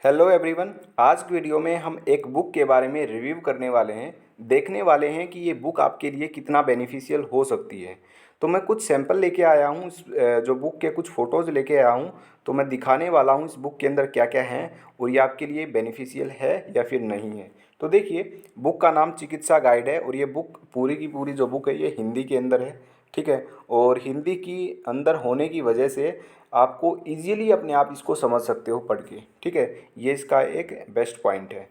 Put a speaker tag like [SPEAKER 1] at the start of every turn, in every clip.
[SPEAKER 1] Hello everyone. आज की video में हम एक बुक के बारे में रिव्यू करने वाले हैं। देखने वाले हैं कि ये बुक आपके लिए कितना बेनिफिशियल हो सकती है। तो मैं कुछ सैंपल लेके आया हूँ, जो बुक के कुछ फ़ोटोज़ लेके आया हूँ। तो मैं दिखाने वाला हूँ इस बुक के अंदर क्या क्या है और ये आपके लिए बेनिफिशियल है या फिर नहीं है। तो देखिए, बुक का नाम चिकित्सा गाइड है और ये बुक पूरी की पूरी जो बुक है ये हिंदी के अंदर है। ठीक है। और हिंदी की अंदर होने की वजह से आपको इजीली अपने आप इसको समझ सकते हो पढ़ के। ठीक है। ये इसका एक बेस्ट पॉइंट है।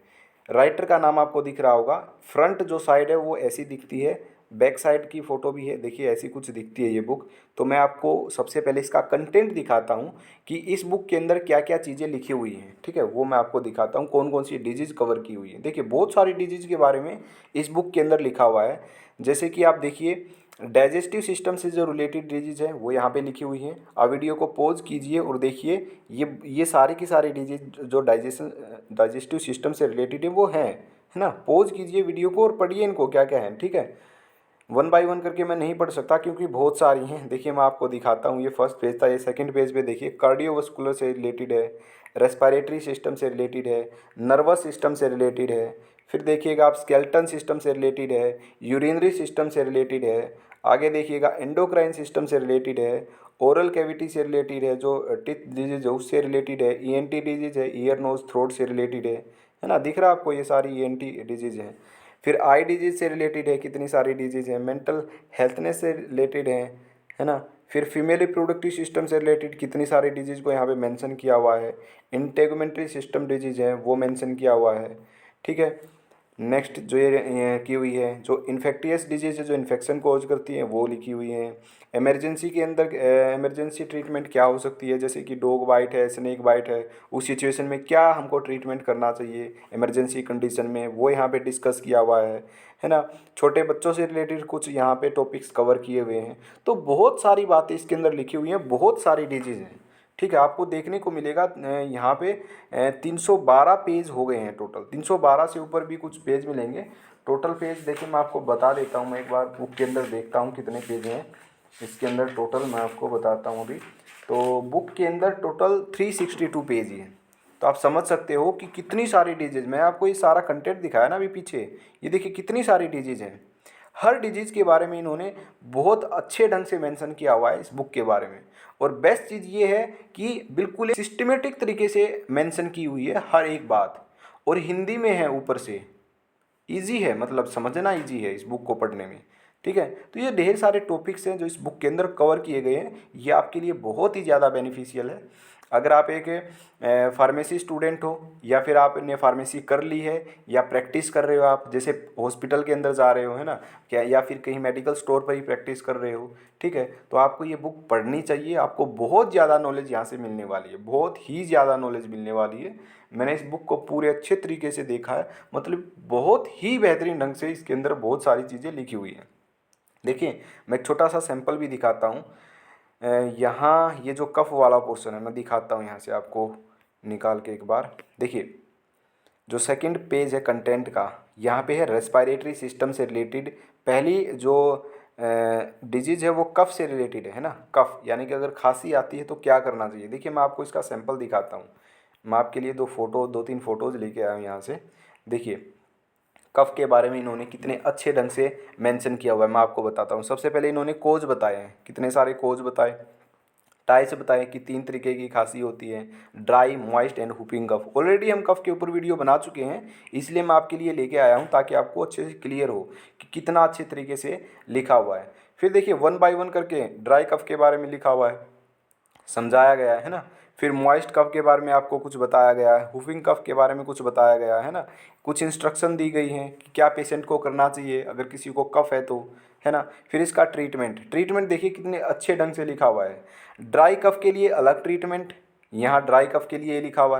[SPEAKER 1] राइटर का नाम आपको दिख रहा होगा। फ्रंट जो साइड है वो ऐसी दिखती है, बैक साइड की फ़ोटो भी है, देखिए ऐसी कुछ दिखती है ये बुक। तो मैं आपको सबसे पहले इसका कंटेंट दिखाता हूँ कि इस बुक के अंदर क्या क्या चीज़ें लिखी हुई हैं। ठीक है, वो मैं आपको दिखाता हूँ कौन कौन सी डिजीज़ कवर की हुई है। देखिए, बहुत सारी डिजीज़ के बारे में इस बुक के अंदर लिखा हुआ है। जैसे कि आप देखिए, डाइजेस्टिव सिस्टम से जो रिलेटेड डिजीज है वो यहाँ पे लिखी हुई है। आप वीडियो को पॉज कीजिए और देखिए, ये सारी की सारी डिजीज जो डाइजेस्टिव सिस्टम से रिलेटेड है वो है ना। पॉज कीजिए वीडियो को और पढ़िए इनको क्या क्या है। ठीक है। वन बाय वन करके मैं नहीं पढ़ सकता क्योंकि बहुत सारी हैं। देखिए, मैं आपको दिखाता हूँ। ये फर्स्ट पेज था, ये सेकंड पेज पे देखिए कार्डियोवास्कुलर से रिलेटेड है, रेस्पिरेटरी सिस्टम से रिलेटेड है, नर्वस सिस्टम से रिलेटेड है। फिर देखिएगा आप स्केलेटन सिस्टम से रिलेटेड है, यूरिनरी सिस्टम से रिलेटेड है। आगे देखिएगा एंडोक्राइन सिस्टम से रिलेटेड है, ओरल कैविटी से रिलेटेड है, जो टिथ डिजीज है उससे रिलेटेड है, ईएनटी डिजीज है, ईयर नोज थ्रोट से रिलेटेड है ना। दिख रहा है आपको, ये सारी ईएनटी डिजीज हैं। फिर आई डिजीज से रिलेटेड है, कितनी सारी डिजीज है, मेंटल हेल्थनेस से रिलेटेड है ना। फिर फीमेल रिप्रोडक्टिव सिस्टम से रिलेटेड कितनी सारी डिजीज को यहाँ पे मेंशन किया हुआ है। इंटेगुमेंट्री सिस्टम डिजीज है वो मेंशन किया हुआ है। ठीक है। नेक्स्ट जो ये की हुई है, जो इन्फेक्टियस डिजीज है, जो इन्फेक्शन कॉज करती है वो लिखी हुई है। इमरजेंसी के अंदर इमरजेंसी ट्रीटमेंट क्या हो सकती है, जैसे कि डॉग बाइट है, स्नेक बाइट है, उस सिचुएशन में क्या हमको ट्रीटमेंट करना चाहिए इमरजेंसी कंडीशन में, वो यहाँ पे डिस्कस किया हुआ है ना। छोटे बच्चों से रिलेटेड कुछ यहाँ पे टॉपिक्स कवर किए हुए हैं। तो बहुत सारी बातें इसके अंदर लिखी हुई हैं, बहुत सारी डिजीज़ हैं। ठीक है, आपको देखने को मिलेगा यहाँ पे 312 पेज हो गए हैं टोटल। 312 से ऊपर भी कुछ पेज मिलेंगे। टोटल पेज देखिए, मैं आपको बता देता हूँ। मैं एक बार बुक के अंदर देखता हूँ कितने पेज हैं इसके अंदर टोटल, मैं आपको बताता हूँ अभी। तो बुक के अंदर टोटल 362 पेज ही हैं। तो आप समझ सकते हो कि कितनी सारी डिजीज़, मैं आपको ये सारा कंटेंट दिखाया ना अभी पीछे, ये देखिए कितनी सारी डिजीज़ हैं। हर डिजीज़ के बारे में इन्होंने बहुत अच्छे ढंग से मेंशन किया हुआ है इस बुक के बारे में। और बेस्ट चीज़ ये है कि बिल्कुल एक सिस्टमेटिक तरीके से मेंशन की हुई है हर एक बात, और हिंदी में है ऊपर से। ईजी है, मतलब समझना ईजी है इस बुक को पढ़ने में। ठीक है। तो ये ढेर सारे टॉपिक्स हैं जो इस बुक के अंदर कवर किए गए हैं। ये आपके लिए बहुत ही ज़्यादा बेनिफिशियल है। अगर आप एक फार्मेसी स्टूडेंट हो, या फिर आपने फार्मेसी कर ली है या प्रैक्टिस कर रहे हो, आप जैसे हॉस्पिटल के अंदर जा रहे हो है ना, क्या, या फिर कहीं मेडिकल स्टोर पर ही प्रैक्टिस कर रहे हो। ठीक है। तो आपको ये बुक पढ़नी चाहिए। आपको बहुत ज़्यादा नॉलेज यहाँ से मिलने वाली है, बहुत ही ज़्यादा नॉलेज मिलने वाली है। मैंने इस बुक को पूरे अच्छे तरीके से देखा है, मतलब बहुत ही बेहतरीन ढंग से इसके अंदर बहुत सारी चीज़ें लिखी हुई हैं। देखिए, मैं एक छोटा सा सैंपल भी दिखाता हूँ। यहाँ ये जो कफ वाला पोर्शन है मैं दिखाता हूँ यहाँ से आपको निकाल के एक बार। देखिए, जो सेकंड पेज है कंटेंट का, यहाँ पे है रेस्पिरेटरी सिस्टम से रिलेटेड। पहली जो डिजीज़ है वो कफ से रिलेटेड है ना। कफ यानी कि अगर खांसी आती है तो क्या करना चाहिए। देखिए, मैं आपको इसका सैंपल दिखाता हूँ। मैं आपके लिए दो तीन फ़ोटोज़ लेके आया हूँ यहाँ से। देखिए, कफ के बारे में इन्होंने कितने अच्छे ढंग से मेंशन किया हुआ है, मैं आपको बताता हूँ। सबसे पहले इन्होंने कोज बताए हैं, कितने सारे कोज बताए। टाइप्स बताएं कि 3 तरीके की खांसी होती है, dry, moist and whooping cough. Already हम कफ के ऊपर वीडियो बना चुके हैं, इसलिए मैं आपके लिए लेके आया हूँ ताकि आपको अच्छे से क्लियर हो कि कितना अच्छे तरीके से लिखा हुआ है। फिर देखिए, वन बाय वन करके ड्राई कफ के बारे में लिखा हुआ है, समझाया गया है ना। फिर मॉइस्ट कफ के बारे में आपको कुछ बताया गया है, हुफिंग कफ के बारे में कुछ बताया गया है ना। कुछ इंस्ट्रक्शन दी गई हैं कि क्या पेशेंट को करना चाहिए अगर किसी को कफ है तो, है ना। फिर इसका ट्रीटमेंट देखिए कितने अच्छे ढंग से लिखा हुआ है। ड्राई कफ के लिए अलग ट्रीटमेंट, यहाँ ड्राई कफ के लिए लिखा हुआ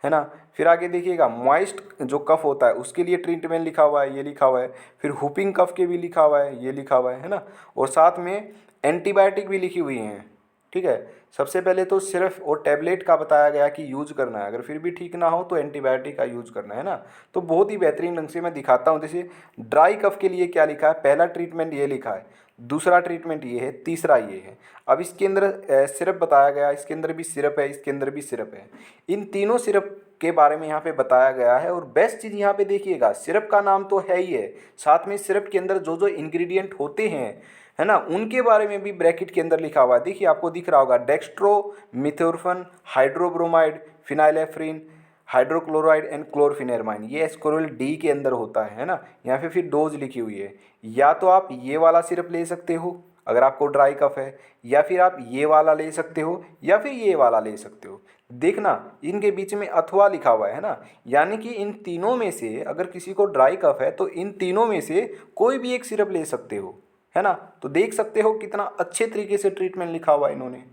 [SPEAKER 1] है ना। फिर आगे देखिएगा, मॉइस्ट जो कफ होता है उसके लिए ट्रीटमेंट लिखा हुआ है, ये लिखा हुआ है। फिर हुपिंग कफ के भी लिखा हुआ है, ये लिखा हुआ है ना। और साथ में एंटीबायोटिक भी लिखी हुई हैं। ठीक है। सबसे पहले तो सिर्फ और टैबलेट का बताया गया कि यूज करना है, अगर फिर भी ठीक ना हो तो एंटीबायोटिक का यूज करना है ना। तो बहुत ही बेहतरीन ढंग से मैं दिखाता हूँ। जैसे ड्राई कफ के लिए क्या लिखा है, पहला ट्रीटमेंट ये लिखा है, दूसरा ट्रीटमेंट ये है, तीसरा ये है। अब इसके अंदर सिरप बताया गया, इसके अंदर भी सिरप है, इसके अंदर भी सिरप है। इन तीनों सिरप के बारे में यहाँ पे बताया गया है। और बेस्ट चीज़ यहाँ पे देखिएगा, सिरप का नाम तो है ही है, साथ में सिरप के अंदर जो जो इंग्रेडिएंट होते हैं, है ना, उनके बारे में भी ब्रैकेट के अंदर लिखा हुआ है। देखिए आपको दिख रहा होगा, dextromethorphan, hydrobromide, phenylephrine, hydrochloride and chlorpheniramine, ये एस्कोरिल डी के अंदर होता है ना। यहाँ पे फिर डोज लिखी हुई है। या तो आप ये वाला सिरप ले सकते हो अगर आपको ड्राई कफ है, या फिर आप ये वाला ले सकते हो, या फिर ये वाला ले सकते हो। देखना इनके बीच में अथवा लिखा हुआ है ना, यानी कि इन तीनों में से अगर किसी को ड्राई कफ है तो इन तीनों में से कोई भी एक सिरप ले सकते हो, है ना। तो देख सकते हो कितना अच्छे तरीके से ट्रीटमेंट लिखा हुआ है इन्होंने।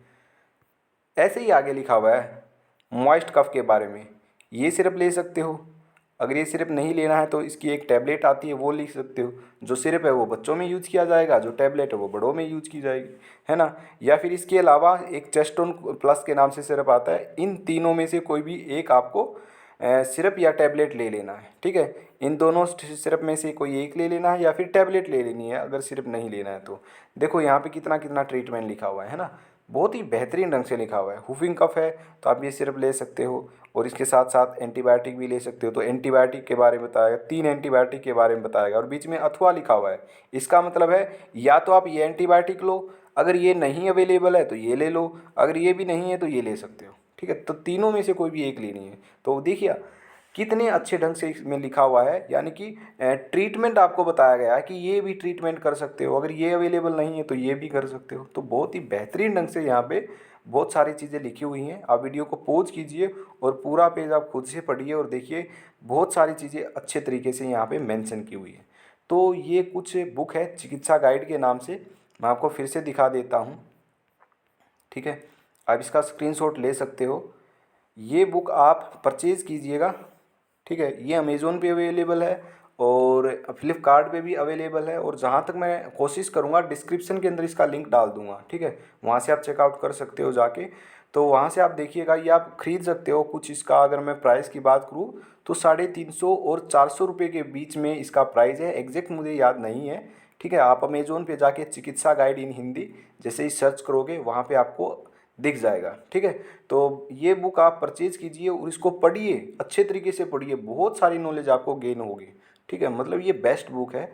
[SPEAKER 1] ऐसे ही आगे लिखा हुआ है मॉइस्ट कफ के बारे में, ये सिरप ले सकते हो। अगर ये सिरप नहीं लेना है तो इसकी एक टैबलेट आती है, वो लिख सकते हो। जो सिरप है वो बच्चों में यूज़ किया जाएगा, जो टैबलेट है वो बड़ों में यूज़ की जाएगी, है ना। या फिर इसके अलावा एक चेस्टोन प्लस के नाम से सिरप आता है। इन तीनों में से कोई भी एक आपको सिरप या टैबलेट ले लेना है, ठीक है। इन दोनों सिरप में से कोई एक ले लेना है या फिर टैबलेट ले लेनी है अगर सिरप नहीं लेना है तो। देखो यहाँ पे कितना कितना ट्रीटमेंट लिखा हुआ है ना, बहुत ही बेहतरीन ढंग से लिखा हुआ है। हुफिंग कफ है तो आप ये सिरप ले सकते हो, और इसके साथ साथ एंटीबायोटिक भी ले सकते हो। तो एंटीबायोटिक के बारे में बताएगा, 3 एंटीबायोटिक के बारे में बताएगा, और बीच में अथवा लिखा हुआ है। इसका मतलब है या तो आप ये एंटीबायोटिक लो, अगर ये नहीं अवेलेबल है तो ये ले लो, अगर ये भी नहीं है तो ये ले सकते हो, ठीक है। तो तीनों में से कोई भी एक लेनी है। तो देखिए कितने अच्छे ढंग से इसमें लिखा हुआ है, यानी कि ट्रीटमेंट आपको बताया गया है कि ये भी ट्रीटमेंट कर सकते हो, अगर ये अवेलेबल नहीं है तो ये भी कर सकते हो। तो बहुत ही बेहतरीन ढंग से यहाँ पे बहुत सारी चीज़ें लिखी हुई हैं। आप वीडियो को पॉज कीजिए और पूरा पेज आप खुद से पढ़िए और देखिए, बहुत सारी चीज़ें अच्छे तरीके से यहाँ पे मेंशन की हुई है। तो ये कुछ बुक है चिकित्सा गाइड के नाम से, मैं आपको फिर से दिखा देता हूँ, ठीक है। आप इसका स्क्रीनशॉट ले सकते हो। ये बुक आप परचेज़ कीजिएगा, ठीक है। ये अमेज़ोन पे अवेलेबल है और फ्लिपकार्ट पे भी अवेलेबल है, और जहाँ तक मैं कोशिश करूँगा डिस्क्रिप्शन के अंदर इसका लिंक डाल दूँगा, ठीक है। वहाँ से आप चेकआउट कर सकते हो जाके। तो वहाँ से आप देखिएगा, ये आप ख़रीद सकते हो। कुछ इसका अगर मैं प्राइस की बात करूँ तो 350 और 400 रुपये के बीच में इसका प्राइस है, एग्जैक्ट मुझे याद नहीं है, ठीक है। आप अमेज़ोन पे जाके चिकित्सा गाइड इन हिंदी जैसे ही सर्च करोगे वहाँ पे आपको दिख जाएगा, ठीक है। तो ये बुक आप परचेज़ कीजिए और इसको पढ़िए, अच्छे तरीके से पढ़िए, बहुत सारी नॉलेज आपको गेन होगी, ठीक है। मतलब ये बेस्ट बुक है।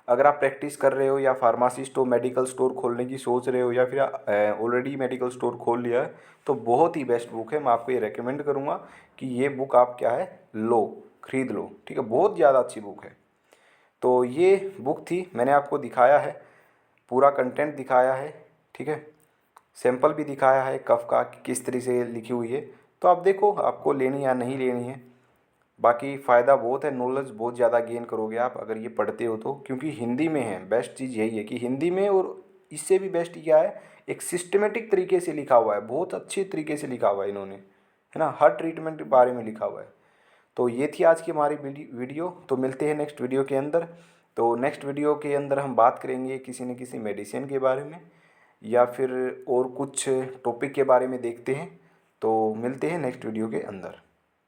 [SPEAKER 1] अगर आप प्रैक्टिस कर रहे हो या फार्मासिस्ट हो, मेडिकल स्टोर खोलने की सोच रहे हो, या फिर ऑलरेडी मेडिकल स्टोर खोल लिया है, तो बहुत ही बेस्ट बुक है। मैं आपको ये रेकमेंड करूँगा कि ये बुक आप क्या है, लो, खरीद लो, ठीक है। बहुत ज़्यादा अच्छी बुक है। तो ये बुक थी, मैंने आपको दिखाया है, पूरा कंटेंट दिखाया है, ठीक है। सैंपल भी दिखाया है कफ का कि किस तरह से लिखी हुई है। तो आप देखो आपको लेनी या नहीं लेनी है। बाकी फ़ायदा बहुत है, नॉलेज बहुत ज़्यादा गेन करोगे आप अगर ये पढ़ते हो तो, क्योंकि हिंदी में है। बेस्ट चीज़ यही है कि हिंदी में, और इससे भी बेस्ट क्या है, एक सिस्टमेटिक तरीके से लिखा हुआ है, बहुत अच्छे तरीके से लिखा हुआ है इन्होंने, है ना। हर ट्रीटमेंट के बारे में लिखा हुआ है। तो ये थी आज की हमारी वीडियो। तो मिलते हैं नेक्स्ट वीडियो के अंदर। तो नेक्स्ट वीडियो के अंदर हम बात करेंगे किसी न किसी मेडिसिन के बारे में, या फिर और कुछ टॉपिक के बारे में देखते हैं। तो मिलते हैं नेक्स्ट वीडियो के अंदर।